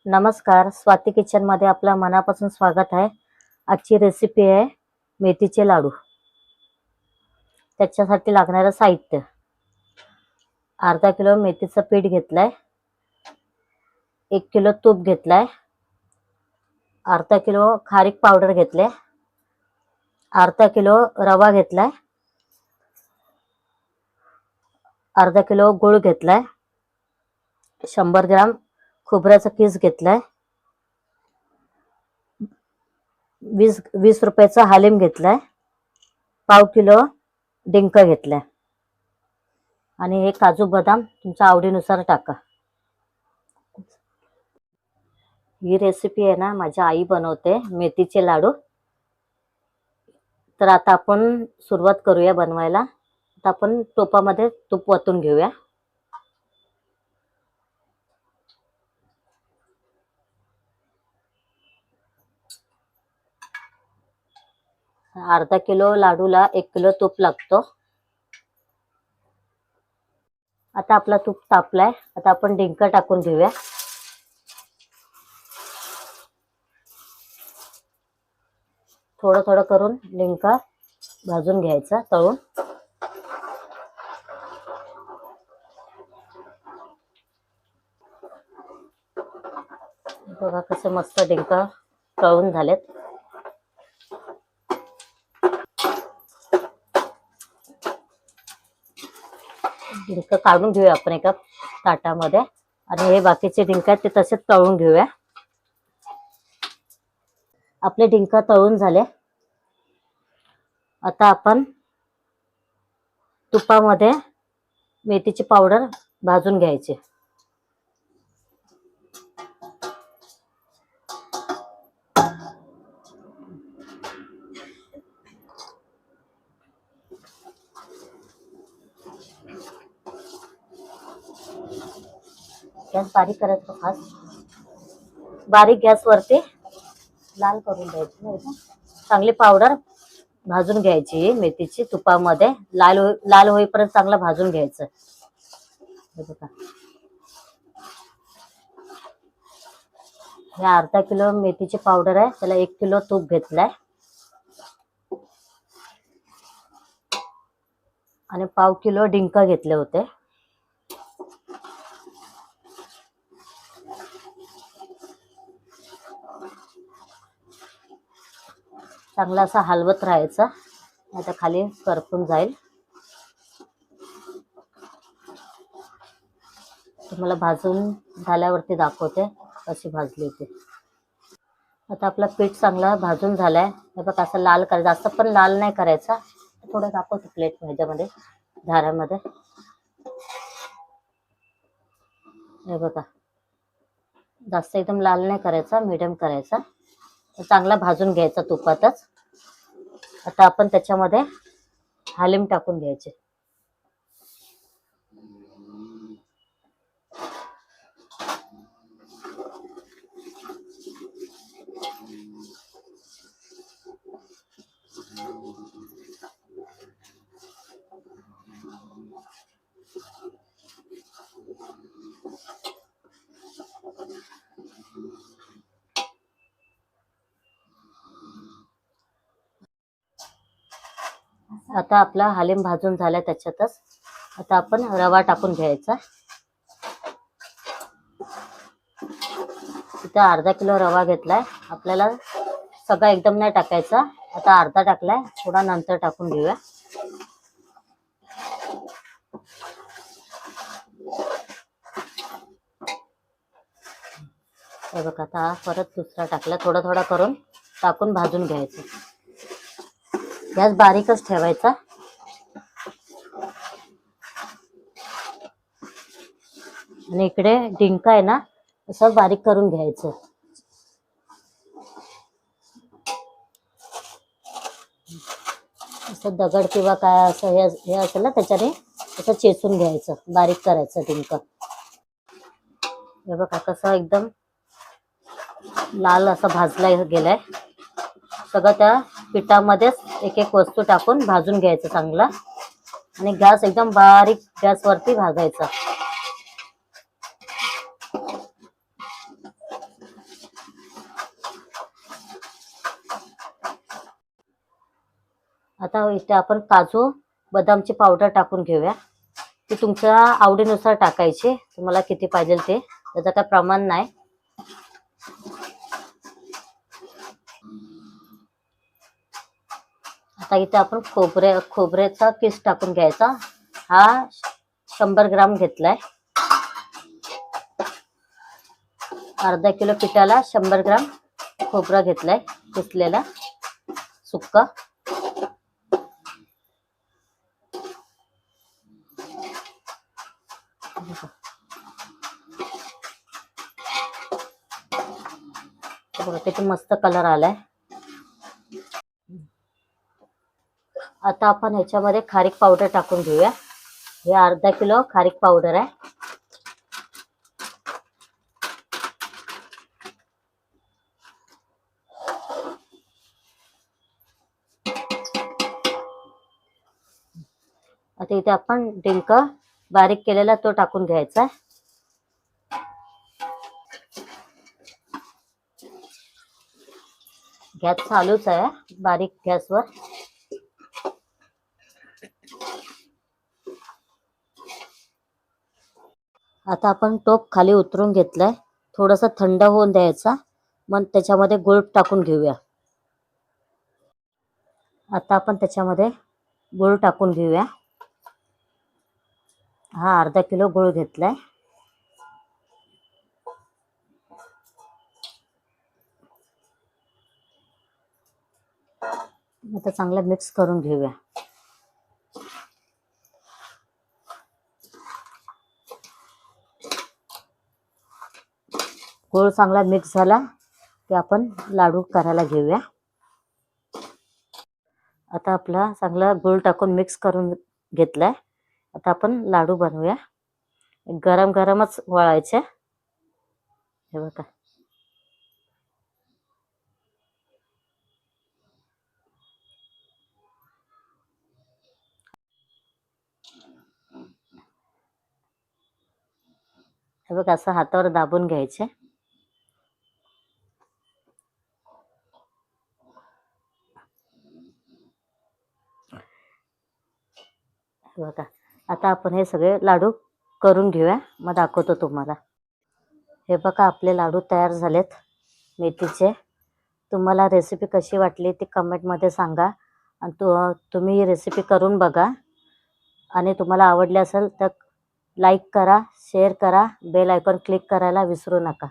नमस्कार, स्वाती किचन मध्ये आपल्या मनापासून स्वागत आहे। आजची रेसिपी आहे मेथीचे लाडू। त्याच्यासाठी लागणारे साहित्य: अर्धा किलो मेथीचं पीठ घेतलंय, 1 किलो तूप घेतलंय, अर्धा किलो खारीक पावडर घेतले, अर्धा किलो रवा घेतलाय, अर्धा किलो गूळ घेतलाय, 100 ग्राम खोबऱ्याचा किस घेतलाय, 20 रुपयाचा हालिम घेतलाय, पाव किलो डिंक घेतलाय आणि हे काजू बदाम तुमच्या आवडीनुसार टाका। ही रेसिपी आहे ना माझी आई बनवते मेथीचे लाडू। तर आता आपण सुरुवात करूया बनवायला। आता आपण टोपामध्ये तूप ओतून घेऊया। अर्धा किलो लाडूला 1 किलो तूप लागतो। आता आपला तूप तापलाय, आता आपण डिंक टाकून घेऊया। थोडं थोडं करून डिंक भाजून घ्यायचा तळून। बघा कसे मस्त डिंक तळून झालेत। डिंक काढून घेऊया आपण एका ताटामध्ये आणि हे बाकीचे डिंक आहेत ते तसेच तळून घेऊया। आपले डिंक तळून झाले। आता आपण तुपामध्ये मेथीची पावडर भाजून घ्यायची। गॅस बारीक करायचा, खास बारीक गॅसवरती लाल करून द्यायची। चांगली पावडर भाजून घ्यायची मेथीची तुपामध्ये, लाल होईपर्यंत चांगलं भाजून घ्यायचं। हे अर्धा किलो मेथीची पावडर आहे, त्याला 1 किलो तूप घेतलाय आणि पाव किलो डिंक घेतले होते। चांगला असा हलवत राहायचा, आता खाली करपून जाईल। तुम्हाला भाजून झाल्यावरती दाखवते कशी भाजली ते। आता आपला पीठ चांगला भाजून झालाय। हे बघा असं लाल करायचं, जास्त पण लाल नाही करायचा। थोडं दाखवते प्लेट ह्याच्यामध्ये धाऱ्यामध्ये। हे बघा जास्त एकदम लाल नाही करायचा, मीडियम करायचा। चांगला भाजून घ्यायचा तुपातच। आता आपण त्याच्यामध्ये हालिम टाकून घ्यायचे। आता आपला हालिम भाजून झालाय त्याच्यातच। आता आपण रवा टाकून घ्यायचा। इथे अर्धा किलो रवा घेतलाय। आपल्याला सगळा एकदम नाही टाकायचा, आता अर्धा टाकलाय, थोडा नंतर टाकून घेऊया। हे बघा आता परत दुसरा टाकला, थोडा थोडा करून टाकून भाजून घ्यायचं। गॅस बारीकच ठेवायचा। आणि इकडे डिंक आहे ना असं बारीक करून घ्यायचं। असं दगड किंवा काय असं हे असेल ना त्याच्याने असं चेचून घ्यायचं, बारीक करायचं डिंक। हे बघा कसं एकदम लाल असं भाजला गेलाय। सगळं त्या पिठामध्येच एक एक वस्तू टाकून भाजून घ्यायचं चांगला आणि गॅस एकदम बारीक गॅसवरती भाजायचा। आता इथे आपण काजू बदामची पावडर टाकून घेऊया. ती तुमच्या आवडीनुसार टाकायची, तुम्हाला किती पाहिजे ते, त्याचं काय प्रमाण नाही. आता इथे आपण खोबऱ्याचा किस टाकून घ्यायचा. हा 100 ग्राम घेतलाय. अर्धा किलो पिठाला 100 ग्राम खोबरा घेतलाय किसलेला सुक्का. बघा किती मस्त कलर आलाय. आता आपण ह्याच्यामध्ये खारीक पावडर टाकून घेऊया. हे अर्धा किलो खारीक पावडर आहे. आता इथे आपण डिंक बारीक केलेला तो टाकून घ्यायचा. गॅस चालूच आहे, बारीक गॅसवर. आता आपण टोप खाली उतरून घेतलाय. थोडासा थंड होऊन द्यायचा, मग त्याच्यामध्ये गूळ टाकून घेऊया. आता आपण त्याच्यामध्ये गूळ टाकून घेऊया. हा अर्धा किलो गूळ घेतलाय. आता चांगला मिक्स करून घेऊया. गूळ चांगला मिक्स झाला की आपण लाडू करायला घेऊया. आता आपला चांगला गूळ टाकून मिक्स करून घेतलाय. आता आपण लाडू बनवूया. गरम गरमच वळायचे. हे बघा, हे बघा असं हातावर दाबून घ्यायचे. बघा आता आपण हे सगळे लाडू करून घेऊया, मग दाखवतो तुम्हाला. हे बघा आपले लाडू तयार झालेत मेथीचे. तुम्हाला रेसिपी कशी वाटली ती कमेंटमध्ये सांगा. आणि तुम्ही ही रेसिपी करून बघा. आणि तुम्हाला आवडली असेल तर लाईक करा, शेअर करा, बेल आयकॉन क्लिक करायला विसरू नका.